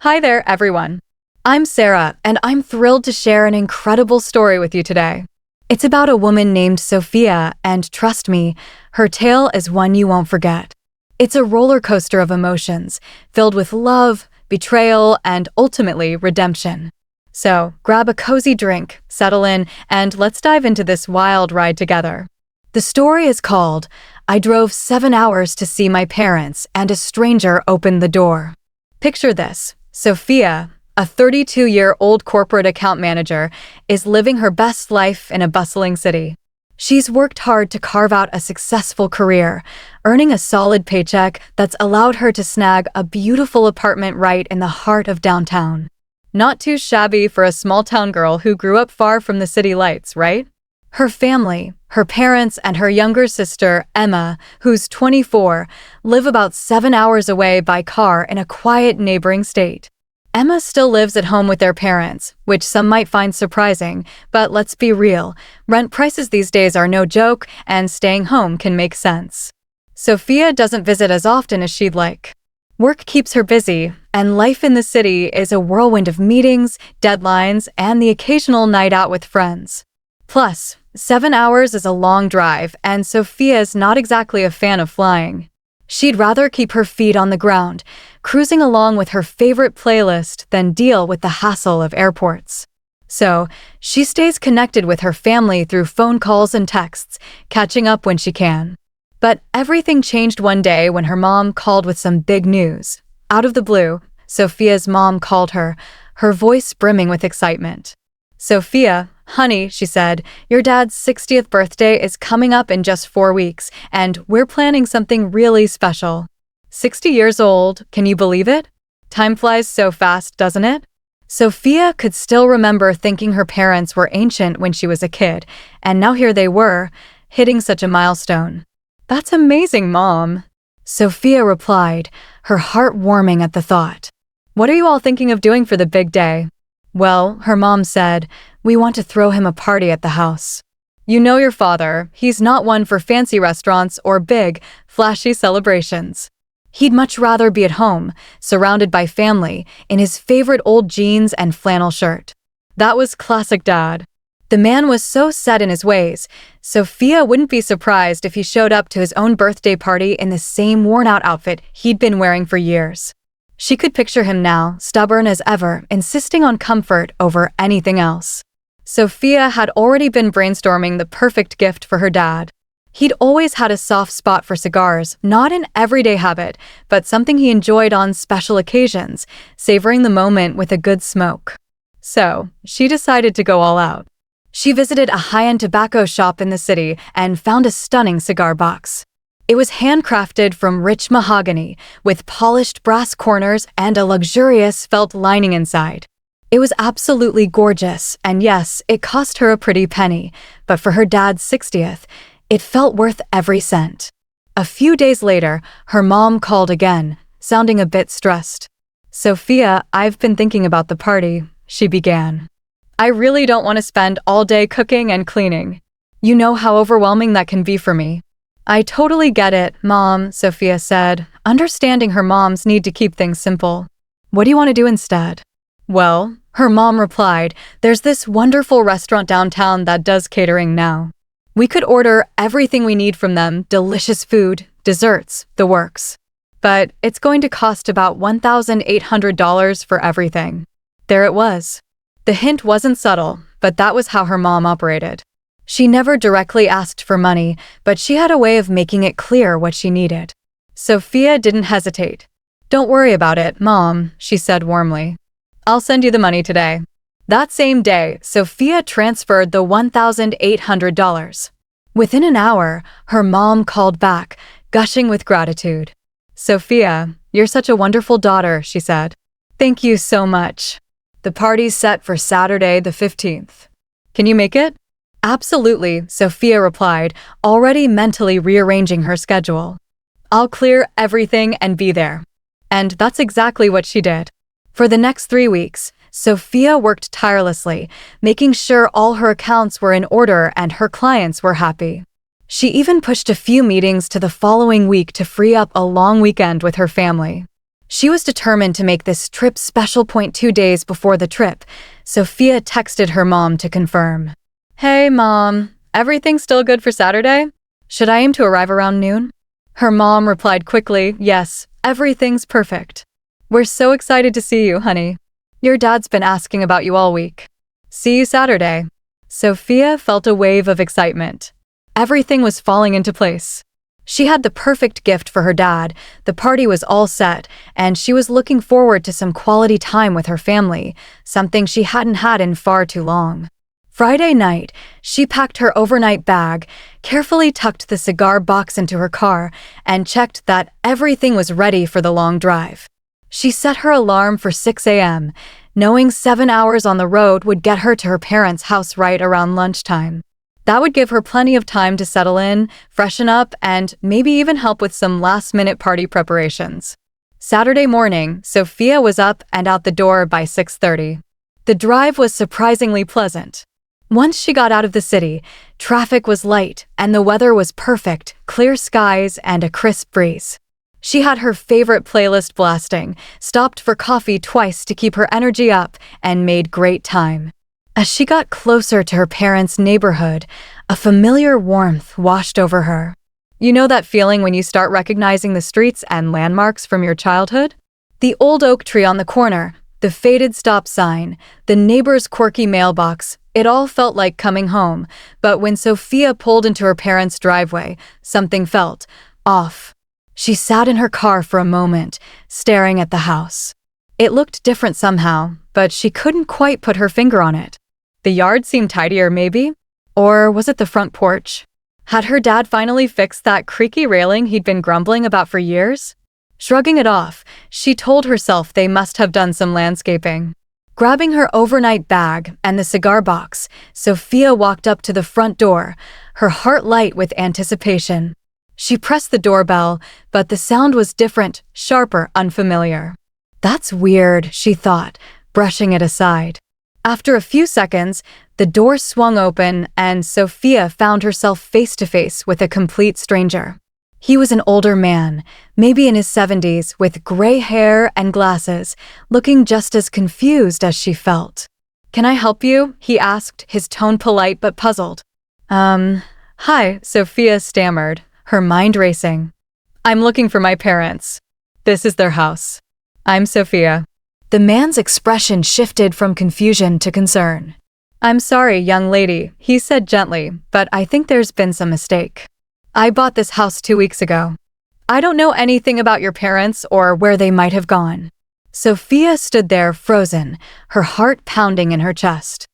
Hi there, everyone. I'm Sarah, and I'm thrilled to share an incredible story with you today. It's about a woman named Sophia, and trust me, her tale is one you won't forget. It's a roller coaster of emotions, filled with love, betrayal, and ultimately redemption. So, grab a cozy drink, settle in, and let's dive into this wild ride together. The story is called I Drove 7 Hours to See My Parents, and a Stranger Opened the Door. Picture this. Sophia, a 32-year-old corporate account manager, is living her best life in a bustling city. She's worked hard to carve out a successful career, earning a solid paycheck that's allowed her to snag a beautiful apartment right in the heart of downtown. Not too shabby for a small-town girl who grew up far from the city lights, right? Her family, her parents, and her younger sister, Emma, who's 24, live about 7 hours away by car in a quiet neighboring state. Emma still lives at home with their parents, which some might find surprising, but let's be real, rent prices these days are no joke, and staying home can make sense. Sophia doesn't visit as often as she'd like. Work keeps her busy, and life in the city is a whirlwind of meetings, deadlines, and the occasional night out with friends. Plus, 7 hours is a long drive, and Sophia's not exactly a fan of flying. She'd rather keep her feet on the ground, cruising along with her favorite playlist than deal with the hassle of airports. So, she stays connected with her family through phone calls and texts, catching up when she can. But everything changed one day when her mom called with some big news. Out of the blue, Sophia's mom called her voice brimming with excitement. "Sophia, honey," she said, "your dad's 60th birthday is coming up in just 4 weeks, and we're planning something really special." 60 years old, can you believe it? Time flies so fast, doesn't it? Sophia could still remember thinking her parents were ancient when she was a kid, and now here they were, hitting such a milestone. "That's amazing, Mom," Sophia replied, her heart warming at the thought. "What are you all thinking of doing for the big day?" "Well," her mom said, "we want to throw him a party at the house. You know your father, he's not one for fancy restaurants or big, flashy celebrations. He'd much rather be at home, surrounded by family, in his favorite old jeans and flannel shirt." That was classic Dad. The man was so set in his ways, Sophia wouldn't be surprised if he showed up to his own birthday party in the same worn-out outfit he'd been wearing for years. She could picture him now, stubborn as ever, insisting on comfort over anything else. Sophia had already been brainstorming the perfect gift for her dad. He'd always had a soft spot for cigars, not an everyday habit, but something he enjoyed on special occasions, savoring the moment with a good smoke. So, she decided to go all out. She visited a high-end tobacco shop in the city and found a stunning cigar box. It was handcrafted from rich mahogany, with polished brass corners and a luxurious felt lining inside. It was absolutely gorgeous, and yes, it cost her a pretty penny, but for her dad's 60th, it felt worth every cent. A few days later, her mom called again, sounding a bit stressed. "Sophia, I've been thinking about the party," she began. "I really don't want to spend all day cooking and cleaning. You know how overwhelming that can be for me." "I totally get it, Mom," Sophia said, understanding her mom's need to keep things simple. "What do you want to do instead?" "Well," her mom replied, "there's this wonderful restaurant downtown that does catering now. We could order everything we need from them, delicious food, desserts, the works. But it's going to cost about $1,800 for everything." There it was. The hint wasn't subtle, but that was how her mom operated. She never directly asked for money, but she had a way of making it clear what she needed. Sophia didn't hesitate. "Don't worry about it, Mom," she said warmly. "I'll send you the money today." That same day, Sophia transferred the $1,800. Within an hour, her mom called back, gushing with gratitude. "Sophia, you're such a wonderful daughter," she said. "Thank you so much. The party's set for Saturday the 15th. Can you make it?" "Absolutely," Sophia replied, already mentally rearranging her schedule. "I'll clear everything and be there." And that's exactly what she did. For the next 3 weeks, Sophia worked tirelessly, making sure all her accounts were in order and her clients were happy. She even pushed a few meetings to the following week to free up a long weekend with her family. She was determined to make this trip special. 2 days before the trip, Sophia texted her mom to confirm. "Hey, Mom, everything still good for Saturday? Should I aim to arrive around noon?" Her mom replied quickly, "Yes, everything's perfect. We're so excited to see you, honey. Your dad's been asking about you all week. See you Saturday." Sophia felt a wave of excitement. Everything was falling into place. She had the perfect gift for her dad, the party was all set, and she was looking forward to some quality time with her family, something she hadn't had in far too long. Friday night, she packed her overnight bag, carefully tucked the cigar box into her car, and checked that everything was ready for the long drive. She set her alarm for 6 a.m., knowing 7 hours on the road would get her to her parents' house right around lunchtime. That would give her plenty of time to settle in, freshen up, and maybe even help with some last-minute party preparations. Saturday morning, Sophia was up and out the door by 6:30. The drive was surprisingly pleasant. Once she got out of the city, traffic was light and the weather was perfect, clear skies and a crisp breeze. She had her favorite playlist blasting, stopped for coffee twice to keep her energy up, and made great time. As she got closer to her parents' neighborhood, a familiar warmth washed over her. You know that feeling when you start recognizing the streets and landmarks from your childhood? The old oak tree on the corner, the faded stop sign, the neighbor's quirky mailbox, it all felt like coming home. But when Sophia pulled into her parents' driveway, something felt off. She sat in her car for a moment, staring at the house. It looked different somehow, but she couldn't quite put her finger on it. The yard seemed tidier, maybe? Or was it the front porch? Had her dad finally fixed that creaky railing he'd been grumbling about for years? Shrugging it off, she told herself they must have done some landscaping. Grabbing her overnight bag and the cigar box, Sophia walked up to the front door, her heart light with anticipation. She pressed the doorbell, but the sound was different, sharper, unfamiliar. "That's weird," she thought, brushing it aside. After a few seconds, the door swung open and Sophia found herself face to face with a complete stranger. He was an older man, maybe in his 70s, with gray hair and glasses, looking just as confused as she felt. "Can I help you?" he asked, his tone polite but puzzled. Hi," Sophia stammered, her mind racing. "I'm looking for my parents. This is their house. I'm Sophia." The man's expression shifted from confusion to concern. "I'm sorry, young lady," he said gently, "but I think there's been some mistake. I bought this house 2 weeks ago. I don't know anything about your parents or where they might have gone." Sophia stood there frozen, her heart pounding in her chest.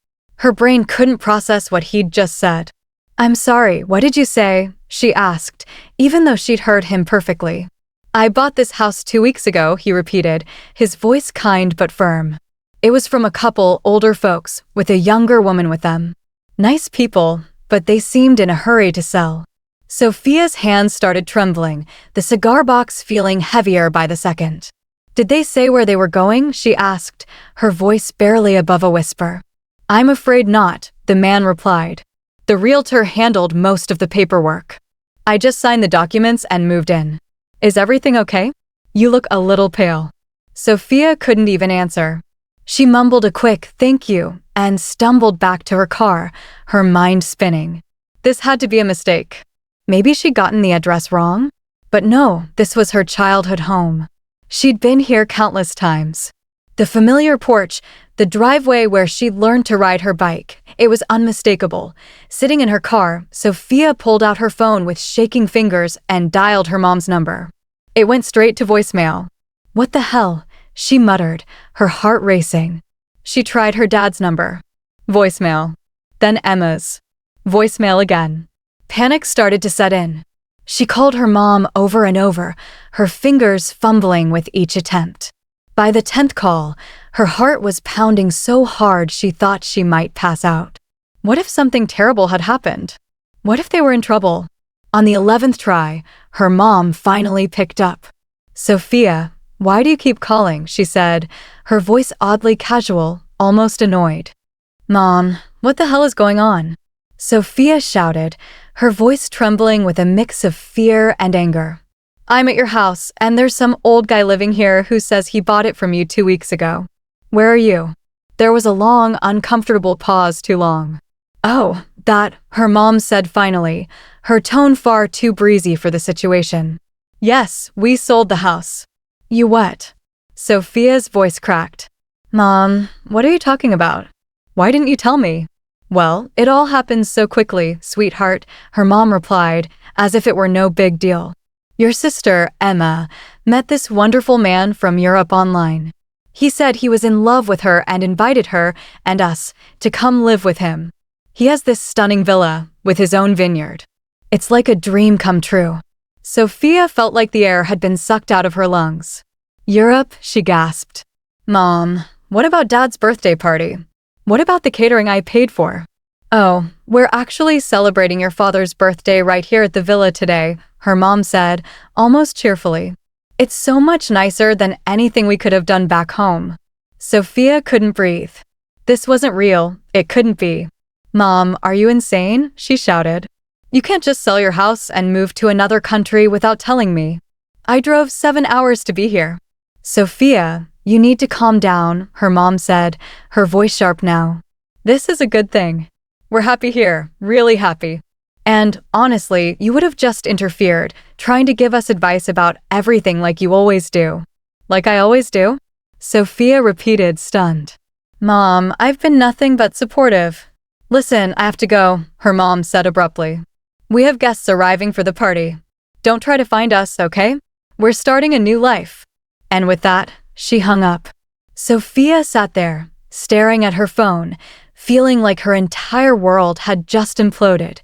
Her brain couldn't process what he'd just said. "I'm sorry, what did you say?" she asked, even though she'd heard him perfectly. "I bought this house 2 weeks ago," he repeated, his voice kind but firm. It was from a couple, older folks, with a younger woman with them. Nice people, but they seemed in a hurry to sell. Sophia's hands started trembling, the cigar box feeling heavier by the second. "Did they say where they were going?" she asked, her voice barely above a whisper. "I'm afraid not," the man replied. "The realtor handled most of the paperwork. I just signed the documents and moved in. Is everything okay? You look a little pale." Sophia couldn't even answer. She mumbled a quick "thank you" and stumbled back to her car, her mind spinning. This had to be a mistake. Maybe she'd gotten the address wrong? But no, this was her childhood home. She'd been here countless times. The familiar porch, the driveway where she'd learned to ride her bike, it was unmistakable. Sitting in her car, Sophia pulled out her phone with shaking fingers and dialed her mom's number. It went straight to voicemail. "What the hell?" she muttered, her heart racing. She tried her dad's number. Voicemail. Then Emma's. Voicemail again. Panic started to set in. She called her mom over and over, her fingers fumbling with each attempt. By the 10th call, her heart was pounding so hard she thought she might pass out. What if something terrible had happened? What if they were in trouble? On the 11th try, her mom finally picked up. "Sophia, why do you keep calling?" she said, her voice oddly casual, almost annoyed. "Mom, what the hell is going on?" Sophia shouted, her voice trembling with a mix of fear and anger. I'm at your house, and there's some old guy living here who says he bought it from you 2 weeks ago. Where are you?" There was a long, uncomfortable pause, too long. "Oh, that," her mom said finally, her tone far too breezy for the situation. "Yes, we sold the house." "You what?" Sophia's voice cracked. "Mom, what are you talking about? Why didn't you tell me?" "Well, it all happened so quickly, sweetheart," her mom replied, as if it were no big deal. "Your sister, Emma, met this wonderful man from Europe online. He said he was in love with her and invited her and us to come live with him. He has this stunning villa with his own vineyard. It's like a dream come true." Sophia felt like the air had been sucked out of her lungs. "Europe?" she gasped. "Mom, what about Dad's birthday party? What about the catering I paid for?" "Oh, we're actually celebrating your father's birthday right here at the villa today," her mom said, almost cheerfully. "It's so much nicer than anything we could have done back home." Sophia couldn't breathe. This wasn't real. It couldn't be. "Mom, are you insane?" she shouted. "You can't just sell your house and move to another country without telling me. I drove 7 hours to be here." "Sophia, you need to calm down," her mom said, her voice sharp now. "This is a good thing. We're happy here, really happy. And honestly, you would have just interfered, trying to give us advice about everything like you always do." "Like I always do?" Sophia repeated, stunned. "Mom, I've been nothing but supportive." "Listen, I have to go," her mom said abruptly. "We have guests arriving for the party. Don't try to find us, okay? We're starting a new life." And with that, she hung up. Sophia sat there, staring at her phone, feeling like her entire world had just imploded.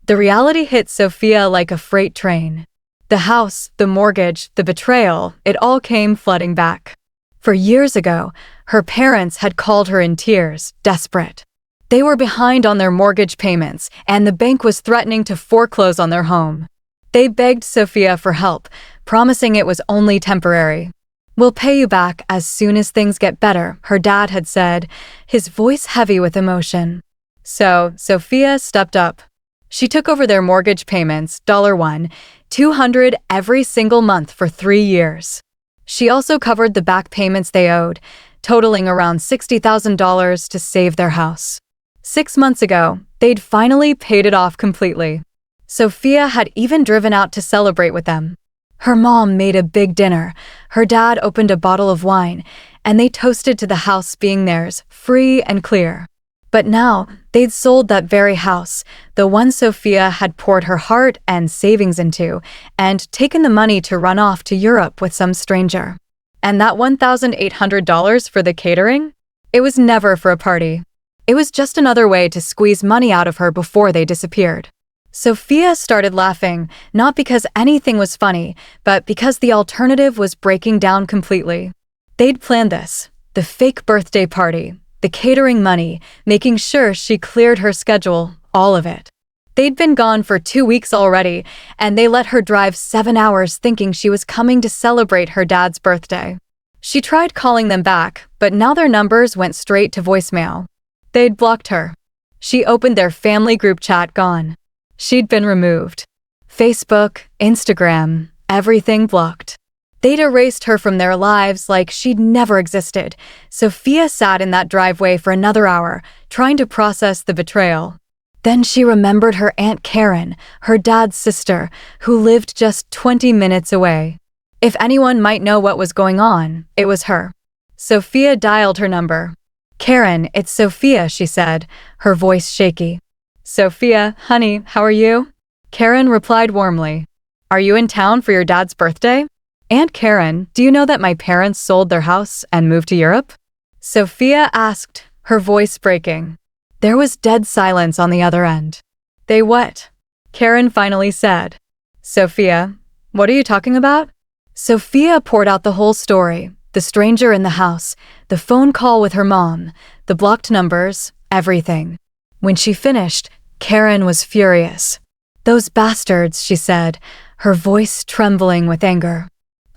The reality hit Sophia like a freight train. The house, the mortgage, the betrayal, it all came flooding back. For years ago, her parents had called her in tears, desperate. They were behind on their mortgage payments, and the bank was threatening to foreclose on their home. They begged Sophia for help, promising it was only temporary. "We'll pay you back as soon as things get better," her dad had said, his voice heavy with emotion. So, Sophia stepped up. She took over their mortgage payments, $1, $200 every single month for 3 years. She also covered the back payments they owed, totaling around $60,000 to save their house. 6 months ago, they'd finally paid it off completely. Sophia had even driven out to celebrate with them. Her mom made a big dinner, her dad opened a bottle of wine, and they toasted to the house being theirs, free and clear. But now, they'd sold that very house, the one Sophia had poured her heart and savings into, and taken the money to run off to Europe with some stranger. And that $1,800 for the catering? It was never for a party. It was just another way to squeeze money out of her before they disappeared. Sophia started laughing, not because anything was funny, but because the alternative was breaking down completely. They'd planned this, the fake birthday party, the catering money, making sure she cleared her schedule, all of it. They'd been gone for 2 weeks already, and they let her drive 7 hours thinking she was coming to celebrate her dad's birthday. She tried calling them back, but now their numbers went straight to voicemail. They'd blocked her. She opened their family group chat, gone. She'd been removed. Facebook, Instagram, everything blocked. They'd erased her from their lives like she'd never existed. Sophia sat in that driveway for another hour, trying to process the betrayal. Then she remembered her Aunt Karen, her dad's sister, who lived just 20 minutes away. If anyone might know what was going on, it was her. Sophia dialed her number. "Karen, it's Sophia," she said, her voice shaky. "Sophia, honey, how are you?" Karen replied warmly. "Are you in town for your dad's birthday?" "Aunt Karen, do you know that my parents sold their house and moved to Europe?" Sophia asked, her voice breaking. There was dead silence on the other end. "They what?" Karen finally said. "Sophia, what are you talking about?" Sophia poured out the whole story, the stranger in the house, the phone call with her mom, the blocked numbers, everything. When she finished, Karen was furious. "Those bastards," she said, her voice trembling with anger.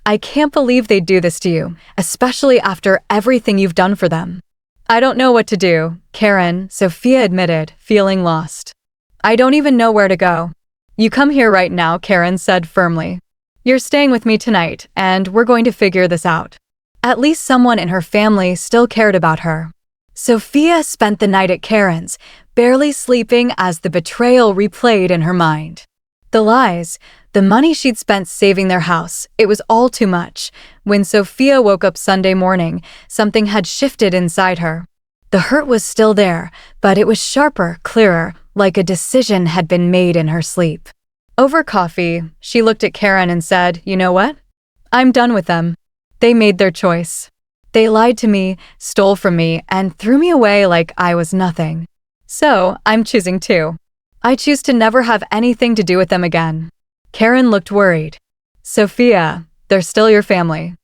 "I can't believe they'd do this to you, especially after everything you've done for them." "I don't know what to do," Karen, Sophia admitted, feeling lost. "I don't even know where to go." "You come here right now," Karen said firmly. You're staying with me tonight, and we're going to figure this out. At least someone in her family still cared about her. Sophia spent the night at Karen's, barely sleeping as the betrayal replayed in her mind. The lies, the money she'd spent saving their house, it was all too much. When Sophia woke up Sunday morning, something had shifted inside her. The hurt was still there, but it was sharper, clearer, like a decision had been made in her sleep. Over coffee, she looked at Karen and said, "You know what? I'm done with them. They made their choice. They lied to me, stole from me, and threw me away like I was nothing. So, I'm choosing too. I choose to never have anything to do with them again." Karen looked worried. "Sophia, they're still your family."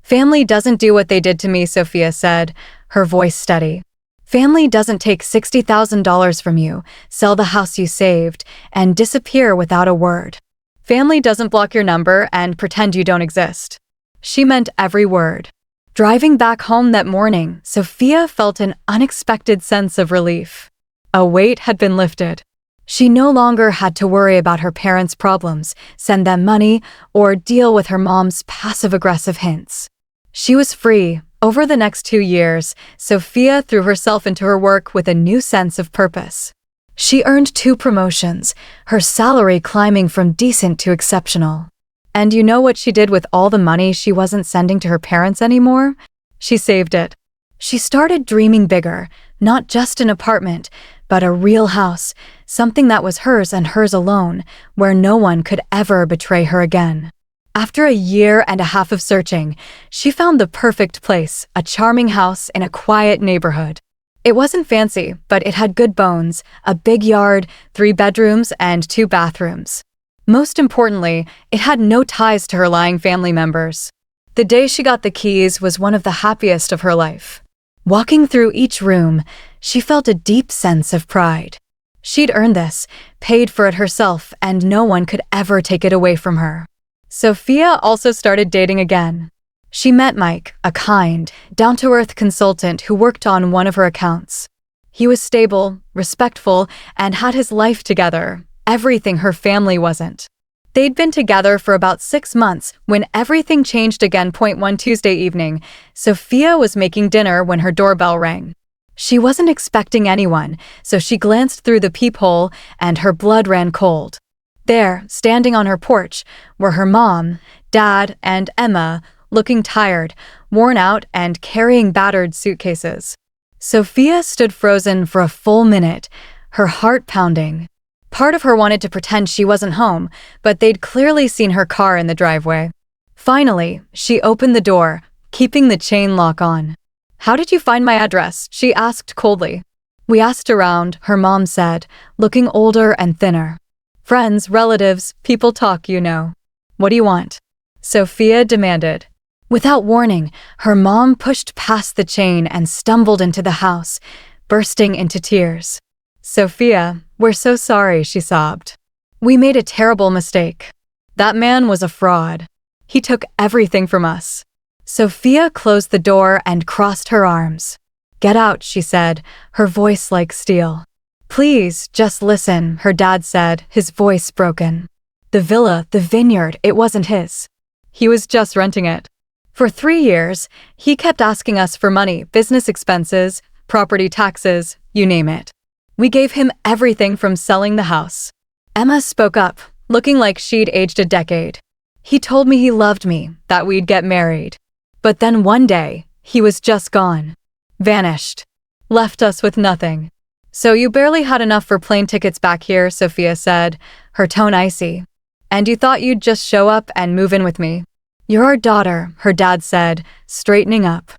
"Family doesn't do what they did to me," Sophia said, her voice steady. "Family doesn't take $60,000 from you, sell the house you saved, and disappear without a word. Family doesn't block your number and pretend you don't exist." She meant every word. Driving back home that morning, Sophia felt an unexpected sense of relief. A weight had been lifted. She no longer had to worry about her parents' problems, send them money, or deal with her mom's passive-aggressive hints. She was free. Over the next 2 years, Sophia threw herself into her work with a new sense of purpose. She earned 2 promotions, her salary climbing from decent to exceptional. And you know what she did with all the money she wasn't sending to her parents anymore? She saved it. She started dreaming bigger, not just an apartment, but a real house, something that was hers and hers alone, where no one could ever betray her again. After a year and a half of searching, she found the perfect place, a charming house in a quiet neighborhood. It wasn't fancy, but it had good bones, a big yard, 3 bedrooms, and 2 bathrooms. Most importantly, it had no ties to her lying family members. The day she got the keys was one of the happiest of her life. Walking through each room, she felt a deep sense of pride. She'd earned this, paid for it herself, and no one could ever take it away from her. Sophia also started dating again. She met Mike, a kind, down-to-earth consultant who worked on one of her accounts. He was stable, respectful, and had his life together, everything her family wasn't. They'd been together for about 6 months when everything changed again. One Tuesday evening, Sophia was making dinner when her doorbell rang. She wasn't expecting anyone, so she glanced through the peephole and her blood ran cold. There, standing on her porch, were her mom, dad, and Emma, looking tired, worn out, and carrying battered suitcases. Sophia stood frozen for a full minute, her heart pounding. Part of her wanted to pretend she wasn't home, but they'd clearly seen her car in the driveway. Finally, she opened the door, keeping the chain lock on. "How did you find my address?" she asked coldly. "We asked around," her mom said, looking older and thinner. "Friends, relatives, people talk, you know. What do you want?" Sophia demanded. Without warning, her mom pushed past the chain and stumbled into the house, bursting into tears. "Sophia, we're so sorry," she sobbed. "We made a terrible mistake. That man was a fraud. He took everything from us." Sophia closed the door and crossed her arms. "Get out," she said, her voice like steel. "Please, just listen," her dad said, his voice broken. "The villa, the vineyard, it wasn't his. He was just renting it. For 3 years, he kept asking us for money, business expenses, property taxes, you name it. We gave him everything from selling the house." Emma spoke up, looking like she'd aged a decade. "He told me he loved me, that we'd get married. But then one day, he was just gone. Vanished. Left us with nothing." "So you barely had enough for plane tickets back here," Sophia said, her tone icy. "And you thought you'd just show up and move in with me?" "You're our daughter," her dad said, straightening up.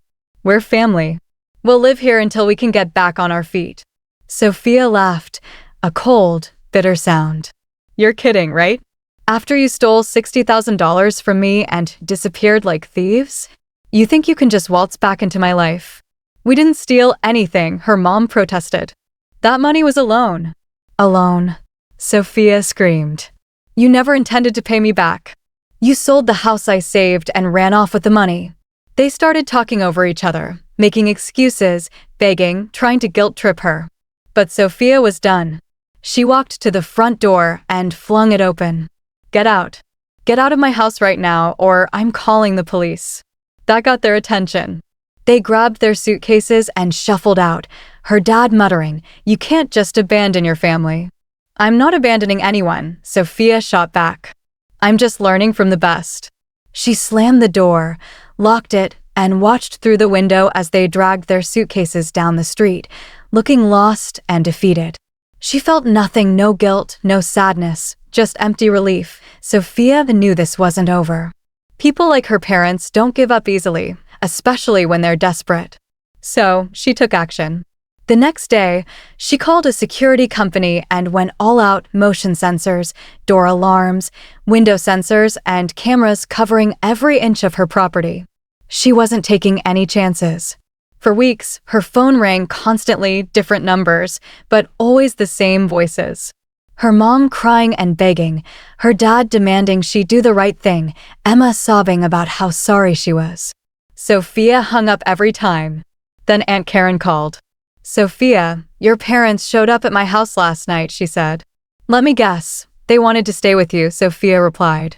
"We're family. We'll live here until we can get back on our feet." Sophia laughed, a cold, bitter sound. "You're kidding, right? After you stole $60,000 from me and disappeared like thieves? You think you can just waltz back into my life?" "We didn't steal anything," her mom protested. "That money was a loan." "A loan?" Sophia screamed. "You never intended to pay me back. You sold the house I saved and ran off with the money." They started talking over each other, making excuses, begging, trying to guilt-trip her. But Sophia was done. She walked to the front door and flung it open. "Get out." "Get out of my house right now, or I'm calling the police." That got their attention. They grabbed their suitcases and shuffled out, her dad muttering, "You can't just abandon your family." "I'm not abandoning anyone," Sophia shot back. "I'm just learning from the best." She slammed the door, locked it, and watched through the window as they dragged their suitcases down the street, looking lost and defeated. She felt nothing, no guilt, no sadness, just empty relief. Sophia knew this wasn't over. People like her parents don't give up easily, especially when they're desperate. So she took action. The next day, she called a security company and went all out: motion sensors, door alarms, window sensors, and cameras covering every inch of her property. She wasn't taking any chances. For weeks, her phone rang constantly, different numbers, but always the same voices. Her mom crying and begging, her dad demanding she do the right thing, Emma sobbing about how sorry she was. Sophia hung up every time. Then Aunt Karen called. "Sophia, your parents showed up at my house last night," she said. "Let me guess. They wanted to stay with you," Sophia replied.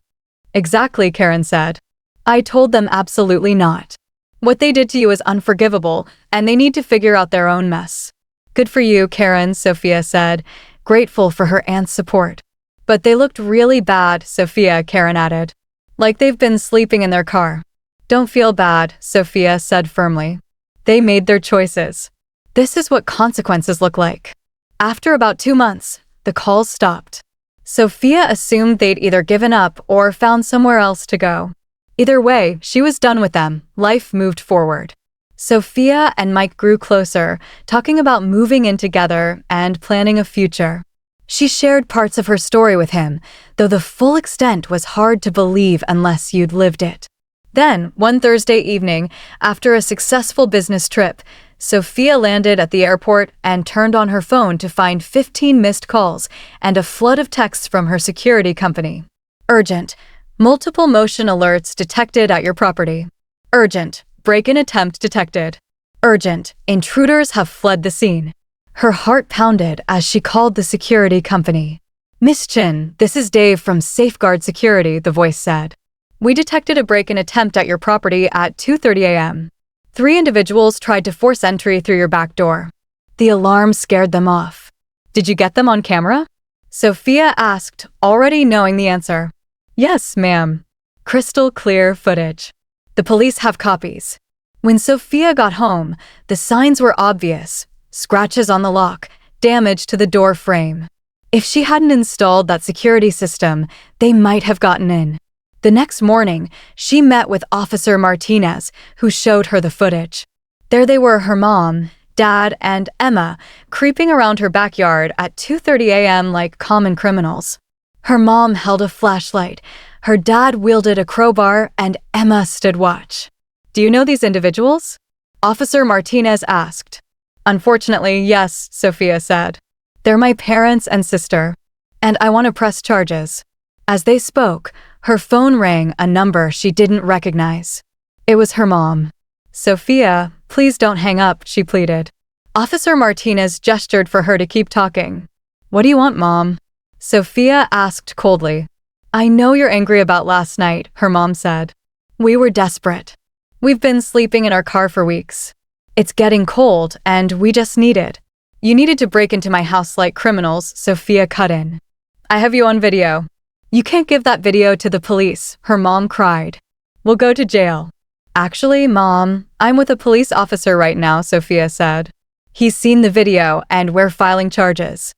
"Exactly," Karen said. "I told them absolutely not. What they did to you is unforgivable, and they need to figure out their own mess." "Good for you, Karen," Sophia said, grateful for her aunt's support. "But they looked really bad," Sophia, Karen added. "Like they've been sleeping in their car." "Don't feel bad," Sophia said firmly. "They made their choices. This is what consequences look like." After about 2 months, the calls stopped. Sophia assumed they'd either given up or found somewhere else to go. Either way, she was done with them. Life moved forward. Sophia and Mike grew closer, talking about moving in together and planning a future. She shared parts of her story with him, though the full extent was hard to believe unless you'd lived it. Then, one Thursday evening, after a successful business trip, Sophia landed at the airport and turned on her phone to find 15 missed calls and a flood of texts from her security company. "Urgent. Multiple motion alerts detected at your property." "Urgent. Break-in attempt detected." "Urgent. Intruders have fled the scene." Her heart pounded as she called the security company. "Miss Chin, this is Dave from Safeguard Security," the voice said. "We detected a break-in attempt at your property at 2:30 a.m. 3 individuals tried to force entry through your back door." The alarm scared them off. "Did you get them on camera?" Sophia asked, already knowing the answer. "Yes, ma'am. Crystal clear footage. The police have copies." When Sophia got home, the signs were obvious: scratches on the lock, damage to the door frame. If she hadn't installed that security system, they might have gotten in. The next morning, she met with Officer Martinez, who showed her the footage. There they were, her mom, dad, and Emma, creeping around her backyard at 2:30 a.m. like common criminals. Her mom held a flashlight, her dad wielded a crowbar, and Emma stood watch. "Do you know these individuals?" Officer Martinez asked. "Unfortunately, yes," Sophia said. "They're my parents and sister, and I want to press charges." As they spoke, her phone rang, a number she didn't recognize. It was her mom. "Sophia, please don't hang up," she pleaded. Officer Martinez gestured for her to keep talking. "What do you want, Mom?" Sophia asked coldly. "I know you're angry about last night," her mom said. "We were desperate. We've been sleeping in our car for weeks. It's getting cold, and we just needed. You needed to break into my house like criminals," Sophia cut in. "I have you on video." "You can't give that video to the police," her mom cried. "We'll go to jail." "Actually, Mom, I'm with a police officer right now," Sophia said. "He's seen the video, and we're filing charges."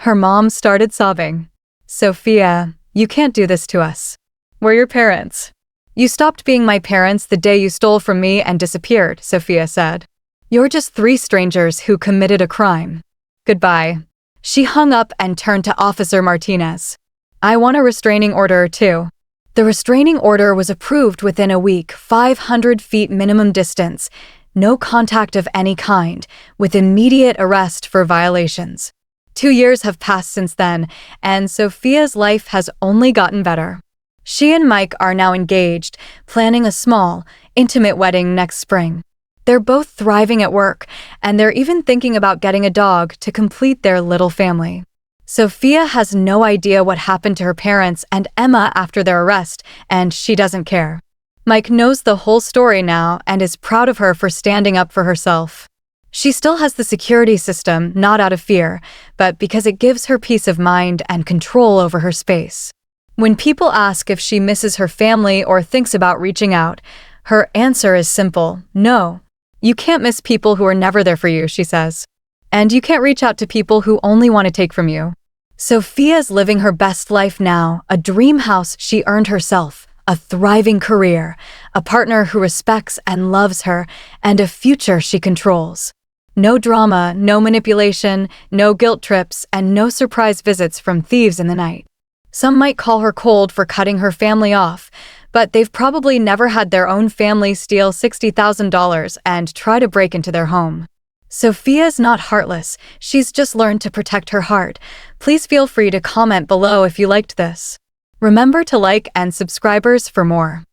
Her mom started sobbing. "Sophia, you can't do this to us. We're your parents." "You stopped being my parents the day you stole from me and disappeared," Sophia said. "You're just 3 strangers who committed a crime. Goodbye." She hung up and turned to Officer Martinez. "I want a restraining order, too." The restraining order was approved within a week, 500 feet minimum distance, no contact of any kind, with immediate arrest for violations. 2 years have passed since then, and Sophia's life has only gotten better. She and Mike are now engaged, planning a small, intimate wedding next spring. They're both thriving at work, and they're even thinking about getting a dog to complete their little family. Sophia has no idea what happened to her parents and Emma after their arrest, and she doesn't care. Mike knows the whole story now and is proud of her for standing up for herself. She still has the security system, not out of fear, but because it gives her peace of mind and control over her space. When people ask if she misses her family or thinks about reaching out, her answer is simple: no. You can't miss people who are never there for you, she says. And you can't reach out to people who only want to take from you. Sophia's living her best life now, a dream house she earned herself, a thriving career, a partner who respects and loves her, and a future she controls. No drama, no manipulation, no guilt trips, and no surprise visits from thieves in the night. Some might call her cold for cutting her family off, but they've probably never had their own family steal $60,000 and try to break into their home. Sophia's not heartless, she's just learned to protect her heart. Please feel free to comment below if you liked this. Remember to like and subscribers for more.